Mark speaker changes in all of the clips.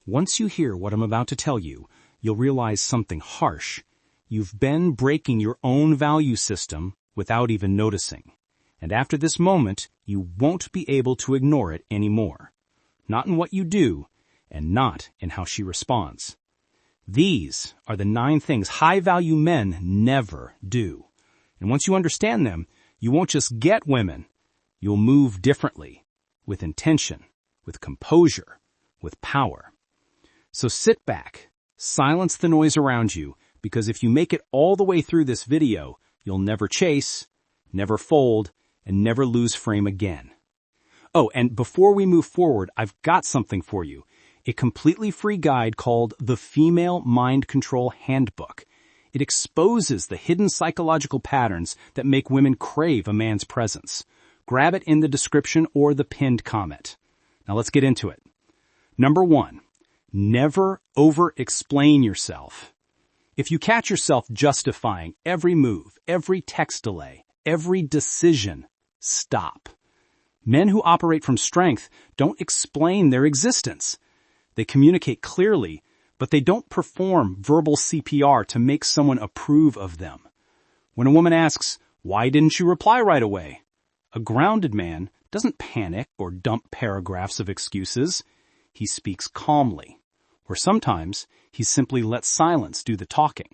Speaker 1: Once you hear what I'm about to tell you, you'll realize something harsh. You've been breaking your own value system without even noticing. And after this moment, you won't be able to ignore it anymore. Not in what you do, and not in how she responds. These are the 9 things high-value men never do. And once you understand them, you won't just get women. You'll move differently, with intention, with composure, with power. So sit back, silence the noise around you, because if you make it all the way through this video, you'll never chase, never fold, and never lose frame again. Oh, and before we move forward, I've got something for you. A completely free guide called The Female Mind Control Handbook. It exposes the hidden psychological patterns that make women crave a man's presence. Grab it in the description or the pinned comment. Now let's get into it. Number 1, never over-explain yourself. If you catch yourself justifying every move, every text delay, every decision, stop. Men who operate from strength don't explain their existence. They communicate clearly, but they don't perform verbal CPR to make someone approve of them. When a woman asks, "Why didn't you reply right away?" a grounded man doesn't panic or dump paragraphs of excuses. He speaks calmly, or sometimes he simply lets silence do the talking.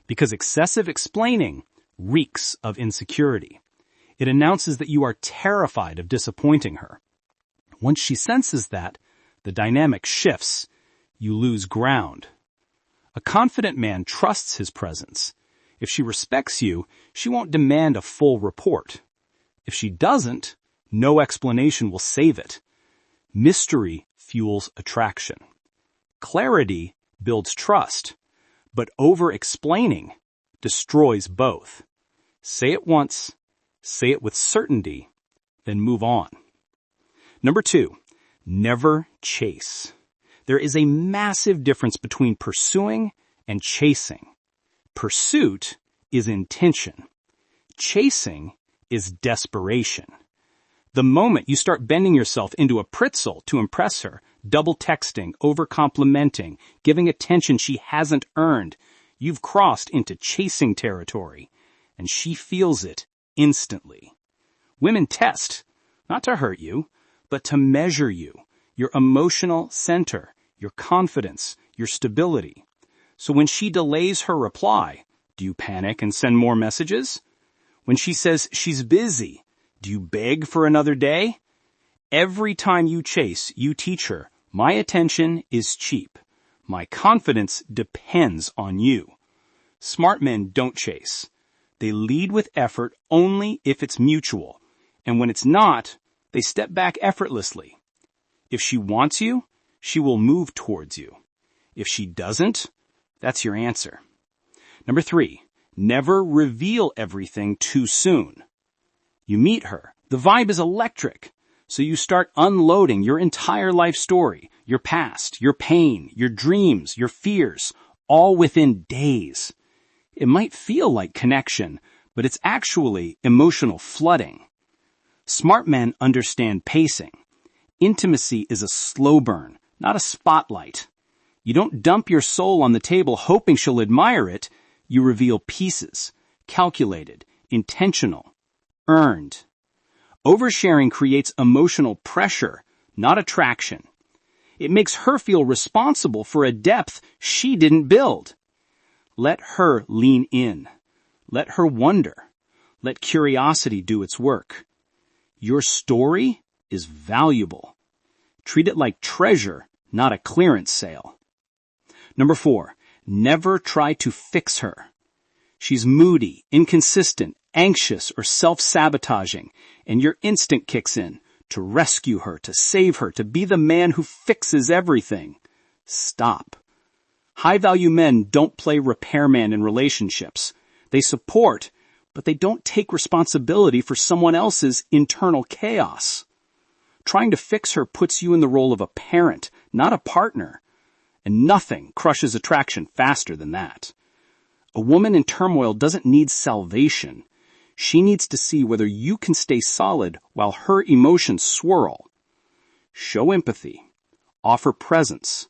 Speaker 1: Because excessive explaining reeks of insecurity. It announces that you are terrified of disappointing her. Once she senses that, the dynamic shifts. You lose ground. A confident man trusts his presence. If she respects you, she won't demand a full report. If she doesn't, no explanation will save it. Mystery fuels attraction. Clarity builds trust, but over-explaining destroys both. Say it once, say it with certainty, then move on. Number 2, never chase. There is a massive difference between pursuing and chasing. Pursuit is intention. Chasing is desperation. The moment you start bending yourself into a pretzel to impress her, double texting, over-complimenting, giving attention she hasn't earned, you've crossed into chasing territory, and she feels it instantly. Women test, not to hurt you, but to measure you, your emotional center, your confidence, your stability. So when she delays her reply, do you panic and send more messages? When she says she's busy, do you beg for another day? Every time you chase, you teach her, my attention is cheap. My confidence depends on you. Smart men don't chase. They lead with effort only if it's mutual. And when it's not, they step back effortlessly. If she wants you, she will move towards you. If she doesn't, that's your answer. Number 3, never reveal everything too soon. You meet her. The vibe is electric. So you start unloading your entire life story, your past, your pain, your dreams, your fears, all within days. It might feel like connection, but it's actually emotional flooding. Smart men understand pacing. Intimacy is a slow burn, not a spotlight. You don't dump your soul on the table hoping she'll admire it. You reveal pieces, calculated, intentional, earned. Oversharing creates emotional pressure, not attraction. It makes her feel responsible for a depth she didn't build. Let her lean in. Let her wonder. Let curiosity do its work. Your story is valuable. Treat it like treasure, not a clearance sale. Number 4, never try to fix her. She's moody, inconsistent, anxious, or self-sabotaging, and your instinct kicks in to rescue her, to save her, to be the man who fixes everything. Stop. High-value men don't play repairman in relationships. They support, but they don't take responsibility for someone else's internal chaos. Trying to fix her puts you in the role of a parent, not a partner. And nothing crushes attraction faster than that. A woman in turmoil doesn't need salvation. She needs to see whether you can stay solid while her emotions swirl. Show empathy. Offer presence.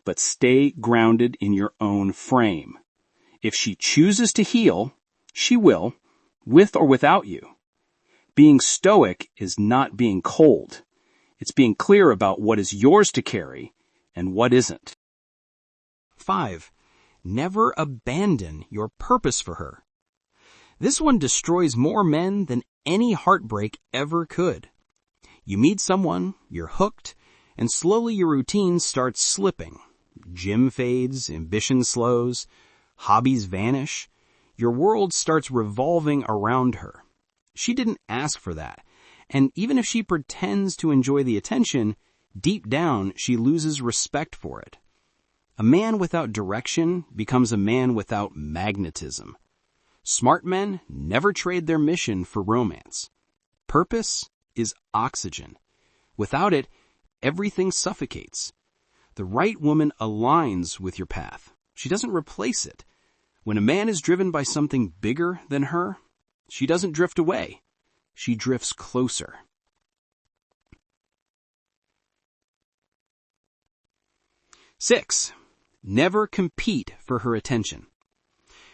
Speaker 1: but stay grounded in your own frame. If she chooses to heal, she will, with or without you. Being stoic is not being cold. It's being clear about what is yours to carry and what isn't. 5. Never abandon your purpose for her. This one destroys more men than any heartbreak ever could. You meet someone, you're hooked, and slowly your routine starts slipping. Gym fades, ambition slows, hobbies vanish. Your world starts revolving around her. She didn't ask for that, and even if she pretends to enjoy the attention, deep down she loses respect for it. A man without direction becomes a man without magnetism. Smart men never trade their mission for romance. Purpose is oxygen. Without it, everything suffocates. The right woman aligns with your path. She doesn't replace it. When a man is driven by something bigger than her, she doesn't drift away. She drifts closer. 6. Never compete for her attention.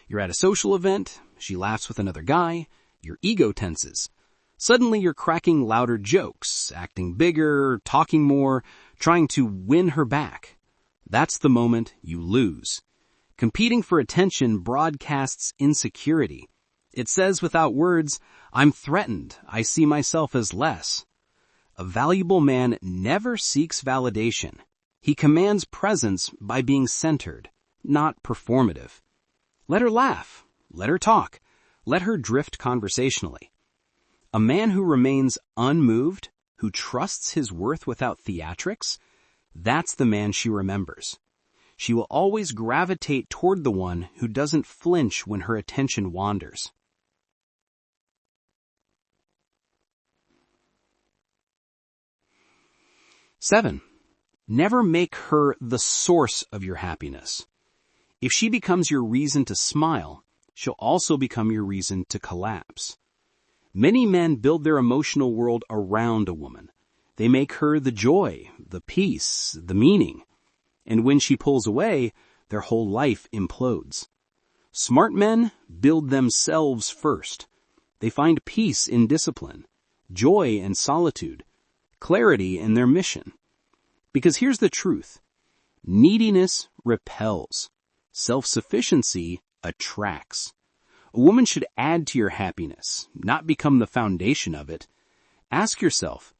Speaker 1: You're at a social event, she laughs with another guy, your ego tenses. Suddenly you're cracking louder jokes, acting bigger, talking more, trying to win her back. That's the moment you lose. Competing for attention broadcasts insecurity. It says without words, I'm threatened, I see myself as less. A valuable man never seeks validation. He commands presence by being centered, not performative. Let her laugh, let her talk, let her drift conversationally. A man who remains unmoved, who trusts his worth without theatrics, that's the man she remembers. She will always gravitate toward the one who doesn't flinch when her attention wanders. 7. Never make her the source of your happiness. If she becomes your reason to smile, she'll also become your reason to collapse. Many men build their emotional world around a woman. They make her the joy, the peace, the meaning. And when she pulls away, their whole life implodes. Smart men build themselves first. They find peace in discipline, joy in solitude, clarity in their mission. Because here's the truth. Neediness repels. Self-sufficiency attracts. A woman should add to your happiness, not become the foundation of it. Ask yourself,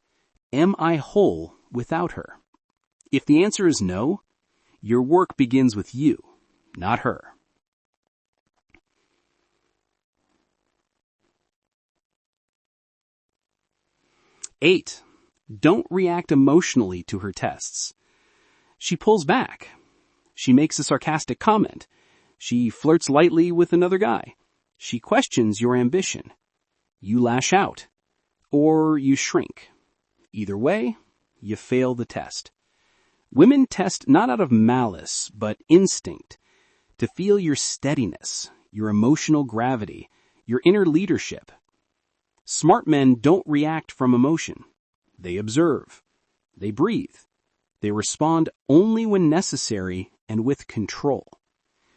Speaker 1: am I whole without her? If the answer is no, your work begins with you, not her. 8. Don't react emotionally to her tests. She pulls back. She makes a sarcastic comment. She flirts lightly with another guy. She questions your ambition. You lash out. Or you shrink. Either way, you fail the test. Women test not out of malice, but instinct. To feel your steadiness, your emotional gravity, your inner leadership. Smart men don't react from emotion. They observe. They breathe. They respond only when necessary and with control.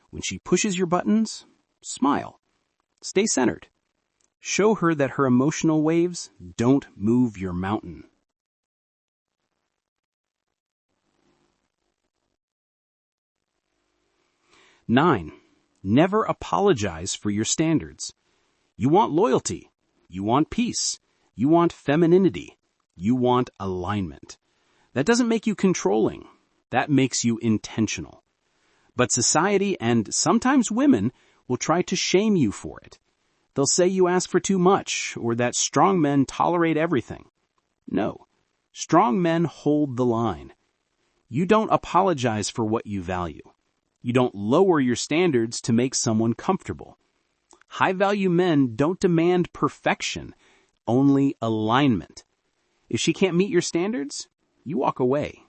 Speaker 1: When she pushes your buttons, smile. Stay centered. Show her that her emotional waves don't move your mountain. 9. Never apologize for your standards. You want loyalty. You want peace. You want femininity. You want alignment. That doesn't make you controlling. That makes you intentional. But society and sometimes women will try to shame you for it. They'll say you ask for too much or that strong men tolerate everything. No, strong men hold the line. You don't apologize for what you value. You don't lower your standards to make someone comfortable. High-value men don't demand perfection, only alignment. If she can't meet your standards, you walk away.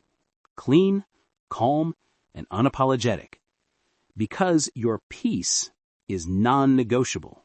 Speaker 1: Clean, calm, and unapologetic. Because your peace is non-negotiable.